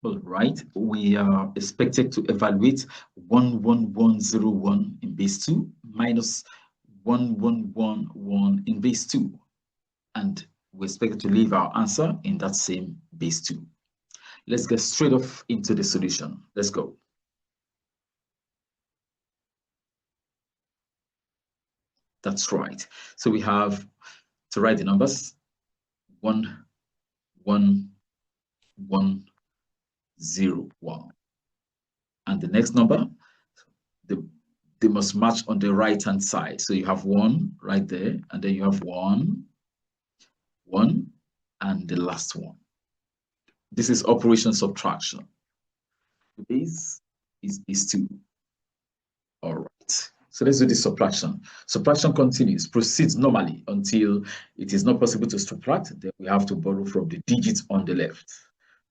All right, we are expected to evaluate 11101 in base 2 minus 1111 in base 2. And we expect to leave our answer in that same base 2. Let's get straight off into the solution. Let's go. That's right. So we have to write the numbers 1, 1, 1, 0, 1. And the next number, they must match on the right-hand side. So you have 1 right there, and then you have 1, 1, and the last one. This is operation subtraction. The base is 2. All right. So let's do this subtraction. Subtraction continues, proceeds normally until it is not possible to subtract. Then we have to borrow from the digit on the left.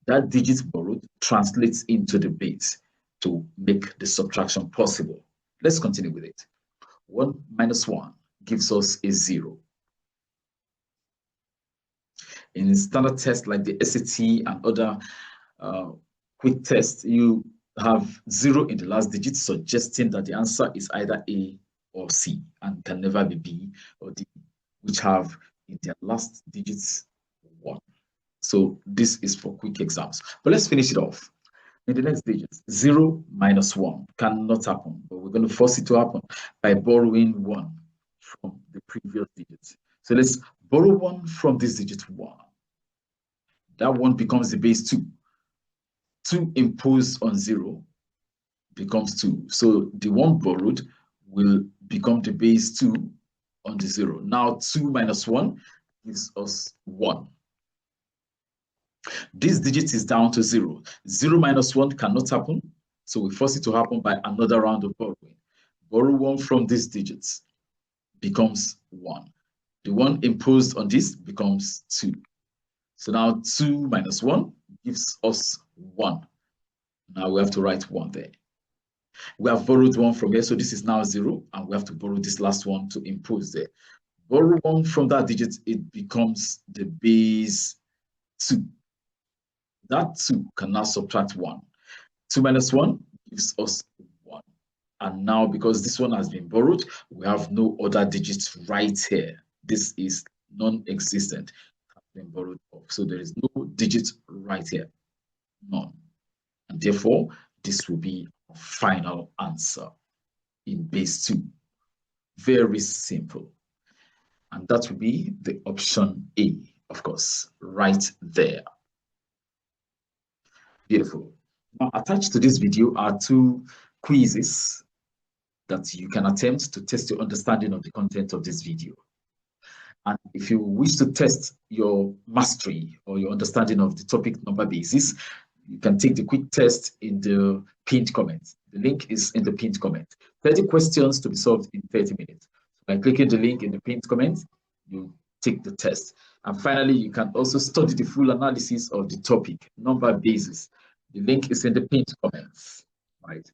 That digit borrowed translates into the base to make the subtraction possible. Let's continue with it. 1 minus 1 gives us a 0. In standard tests like the SAT and other quick tests, you have 0 in the last digit, suggesting that the answer is either A or C and can never be B or D, which have in their last digits 1. So this is for quick exams. But let's finish it off. In the next digits, 0 minus 1 cannot happen, but we're going to force it to happen by borrowing 1 from the previous digits. So let's borrow 1 from this digit 1. That 1 becomes the base 2. 2 imposed on 0 becomes 2. So the 1 borrowed will become the base 2 on the 0. Now 2 minus 1 gives us 1. This digit is down to 0. 0 minus 1 cannot happen, so we force it to happen by another round of borrowing. Borrow 1 from these digits becomes 1. The 1 imposed on this becomes 2. So now 2 minus 1 gives us 1. Now we have to write 1 there. We have borrowed 1 from here, so this is now 0, and we have to borrow this last one to impose there. Borrow 1 from that digit, it becomes the base 2. That 2 can now subtract 1. 2 minus 1 gives us 1. And now, because this one has been borrowed, we have no other digits right here. This is non-existent. Has been borrowed off. So there is no digit right here. None. And therefore, this will be our final answer in base 2. Very simple. And that will be the option A, of course, right there. Beautiful. Now, attached to this video are 2 quizzes that you can attempt to test your understanding of the content of this video. And if you wish to test your mastery or your understanding of the topic number basis, you can take the quick test in the pinned comment. The link is in the pinned comment. 30 questions to be solved in 30 minutes. By clicking the link in the pinned comment, you take the test. And finally, you can also study the full analysis of the topic, number basis. The link is in the pinned comments, right?